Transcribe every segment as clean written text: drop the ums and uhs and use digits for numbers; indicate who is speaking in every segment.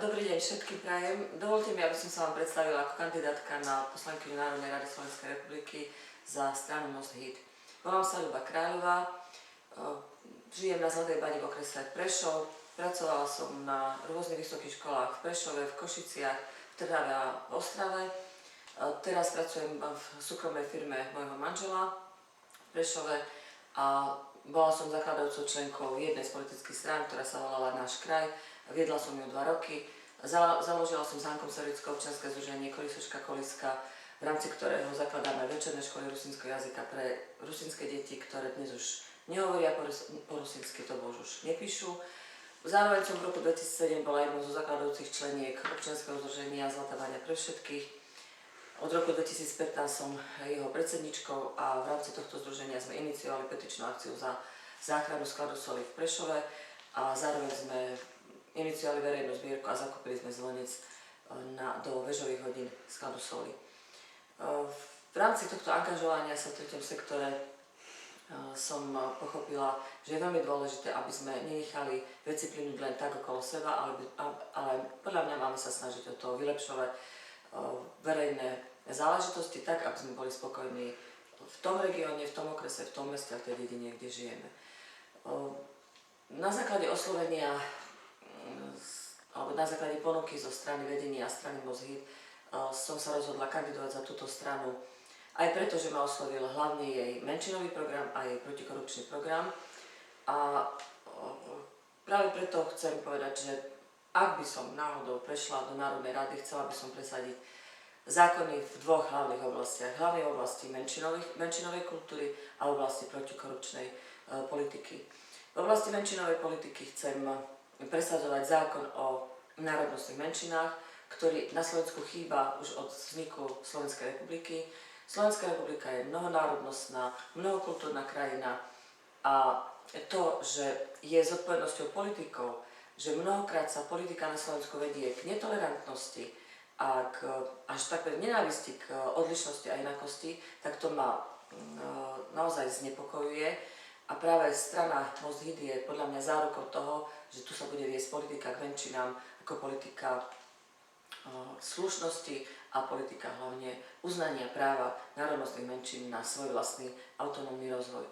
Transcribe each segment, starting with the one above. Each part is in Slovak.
Speaker 1: Dobrý deň všetkým prajem. Dovolte mi, aby som sa vám predstavila ako kandidátka na poslankyňu Národnej rady Slovenskej republiky za stranu Most Híd. Volám sa Ľuba Kráľová, žijem na Zlatej Bani v okrese Prešov, pracovala som na rôznych vysokých školách v Prešove, v Košiciach, v Trnave a v Ostrave. Teraz pracujem v súkromnej firme môjho manžela v Prešove a bola som zakladajúcou členkou jednej z politických strán, ktorá sa volala Náš kraj. Viedla som ju 2 roky. Založila som s Hankom Serickou občianske združenie Kolisočka Koliska, v rámci ktorého zakladáme večerné školy rusínskeho jazyka pre rusínske deti, ktoré dnes už nehovoria po rusínsky, to už nepíšu. Zároveň som v roku 2007 bola jednou zo zakladajúcich členiek občianskeho združenia Zlatá Baňa pre všetkých. Od roku 2015 som jeho predsedničkou a v rámci tohto združenia sme iniciovali petičnú akciu za záchranu skladu soli v Prešove a zároveň sme iniciovali verejnú zbierku a zakúpili sme zvonec do väžových hodín skladu soli. V rámci tohto angažovania sa v treťom sektore som pochopila, že je veľmi dôležité, aby sme nenechali veci plynúť len tak okolo seba, ale podľa mňa máme sa snažiť o to vylepšovať verejné záležitosti tak, aby sme boli spokojní v tom regióne, v tom okrese, v tom meste a v tej dedine, kde žijeme. Na základe oslovenia alebo na základe ponuky zo strany vedenia a strany Most Híd som sa rozhodla kandidovať za túto stranu aj preto, že ma oslovil hlavne jej menšinový program a jej protikorupčný program. A práve preto chcem povedať, že ak by som náhodou prešla do Národnej rady, chcela by som presadiť zákony v 2 hlavných oblastiach. Hlavnej oblasti menšinovej kultúry a v oblasti protikorupčnej politiky. V oblasti menšinovej politiky chcem presadzovať zákon o národnostných menšinách, ktorý na Slovensku chýba už od vzniku Slovenskej republiky. Slovenská republika je mnohonárodnostná, mnohokultúrna krajina a to, že je zodpovednosťou politikov, že mnohokrát sa politika na Slovensku vedie k netolerantnosti a až takové nenávisti k odlišnosti a inakosti, tak to ma naozaj znepokojuje. A práve strana Most Híd je podľa mňa zárukou toho, že tu sa bude viesť politika k menšinám ako politika slušnosti a politika hlavne uznania práva národnostných menšín na svoj vlastný autonómny rozvoj.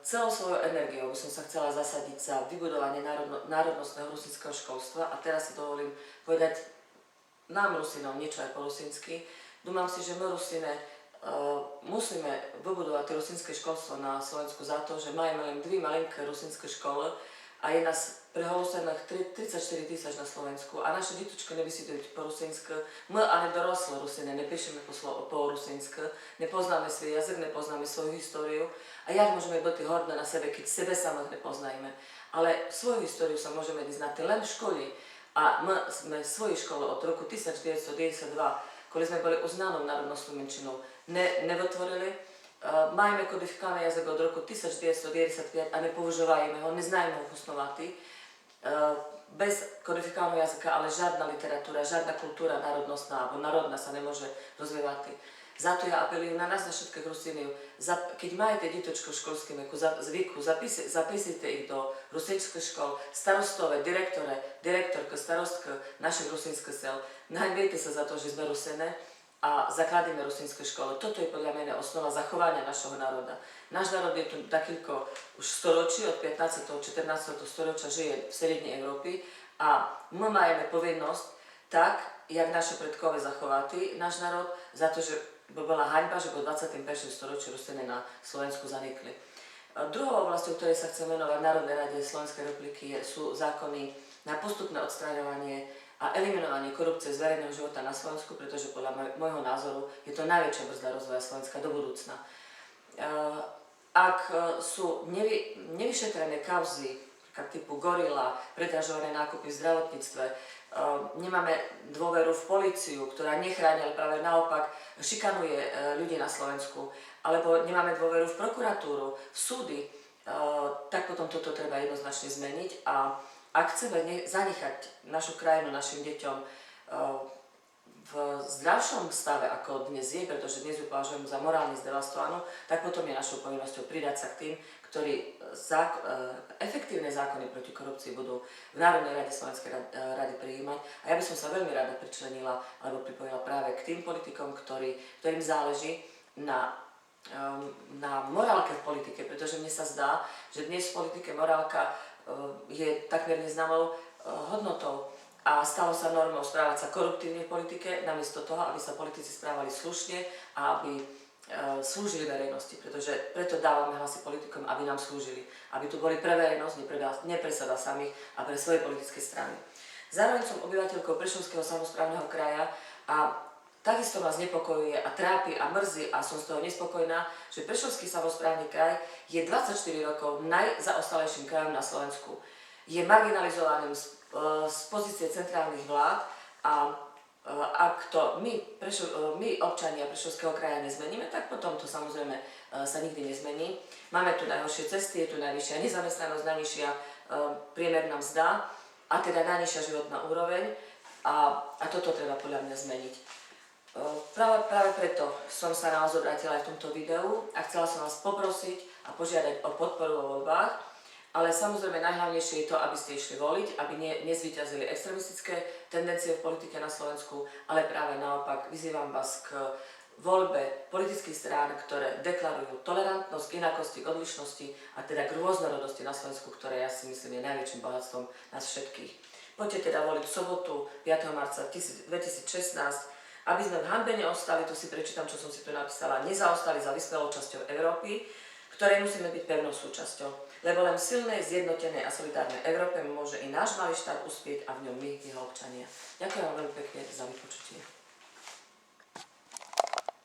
Speaker 1: Celou svojou energiou by som sa chcela zasadiť za vybudovanie národnostného rusínskeho školstva a teraz si dovolím povedať nám Rusínom niečo aj po rusínsky. Dúfam si, že my Rusíne musíme vybudovať rusínske školstvo na Slovensku za to, že máme len 2 malinké rusínske školy a je nás preholusených 34 000 na Slovensku a naše ditučky nevysidujú po rusínsky. My ale doroslo Rusíne nepíšeme po rusínsky, nepoznáme svoj jazyk, nepoznáme svoju históriu a jak môžeme byť hrdé na sebe, keď sebe samých nepoznajeme. Ale svoju históriu sa môžeme vyznať len v škole a my sme svoju školu od roku 1992, keď sme boli uznanou národnostnou menšinou, nevytvorili. Máme kodifikovaný jazyk od roku 1995 a nepoužívajeme ho, neznajeme ho v osnovaty. Bez kodifikovaného jazyka ale žiadna literatúra, žiadna kultúra národnostná alebo národná sa nemôže rozvíjať. Za to ja apelujem na nás, na všetkých Rusínov, keď máte detočko v školském zvyku, zapisujte ich do rusínskych škol, starostové, direktorka, starostka našich rusínskych sel. Nahambejte sa za to, že sme Rusíne a zakladíme rusínske školy. Toto je podľa mňa osnova zachovania našeho národa. Náš národ je tu takýko už storočí, od 15. 14. storočia žije v strednej Európy a my máme povinnosť tak, jak naše predkové zachovali náš národ, za to, že by bola haňba, že po 21. storočí Rusíne na Slovensku zanikli. Druhou oblasťou, ktorej sa chcem venovať v Národnej rade Slovenskej republiky, sú zákony na postupné odstraňovanie a eliminovanie korupcie z verejného života na Slovensku, pretože podľa môjho názoru je to najväčšia brzda rozvoja Slovenska do budúcna. Ak sú nevyšetrené kauzy typu Gorila, predražované nákupy v zdravotníctve, nemáme dôveru v políciu, ktorá nechráni, ale práve naopak šikanuje ľudí na Slovensku, alebo nemáme dôveru v prokuratúru, v súdy, tak potom toto treba jednoznačne zmeniť a ak chceme zanechať našu krajinu našim deťom v zdravšom stave, ako dnes je, pretože dnes ju považujem za morálne zdevastovanú, tak potom je našou povinnosťou pridať sa k tým, ktorí efektívne zákony proti korupcii budú v Národnej rade Slovenskej rady prijímať. A ja by som sa veľmi rada pričlenila alebo pripojila práve k tým politikom, ktorým záleží na morálke v politike, pretože mne sa zdá, že dnes v politike morálka je takmer neznámou hodnotou. A stalo sa normou správať sa koruptívne v politike, namiesto toho, aby sa politici správali slušne a aby slúžili verejnosti. Preto dávame hlasy politikom, aby nám slúžili. Aby tu boli pre verejnosť, nie pre seba samých a pre svoje politické strany. Zároveň som obyvateľkou Prešovského samosprávneho kraja a takisto ma znepokojuje a trápi a mrzí a som z toho nespokojná, že Prešovský samosprávny kraj je 24 rokov najzaostalejším krajom na Slovensku. Je marginalizovaným z pozície centrálnych vlád a ak to my občania Prešovského kraja nezmeníme, tak potom to samozrejme sa nikdy nezmení. Máme tu najhoršie cesty, je tu najvyššia nezamestnanosť, najnižšia priemerná mzda a teda najnižšia životná úroveň a toto treba podľa mňa zmeniť. Práve preto som sa na vás obrátila aj v tomto videu a chcela som vás poprosiť a požiadať o podporu vo voľbách. Ale samozrejme najhlavnejšie je to, aby ste išli voliť, aby nezvíťazili extremistické tendencie v politike na Slovensku, ale práve naopak vyzývam vás k voľbe politických strán, ktoré deklarujú tolerantnosť k inakosti, k odlišnosti a teda k rôznorodosti na Slovensku, ktoré ja si myslím je najväčším bohatstvom nás všetkých. Poďte teda voliť v sobotu 5. marca 2016, aby sme v hanbe neostali, to si prečítam, čo som si tu napísala, nezaostali za vyspelou časťou Európy, ktorej musíme byť pevnou súčasťou. Lebo len v silnej, zjednotenej a solidárnej Európe môže i náš malý štát uspieť a v ňom my, jeho občania. Ďakujem vám veľmi pekne za vypočutie.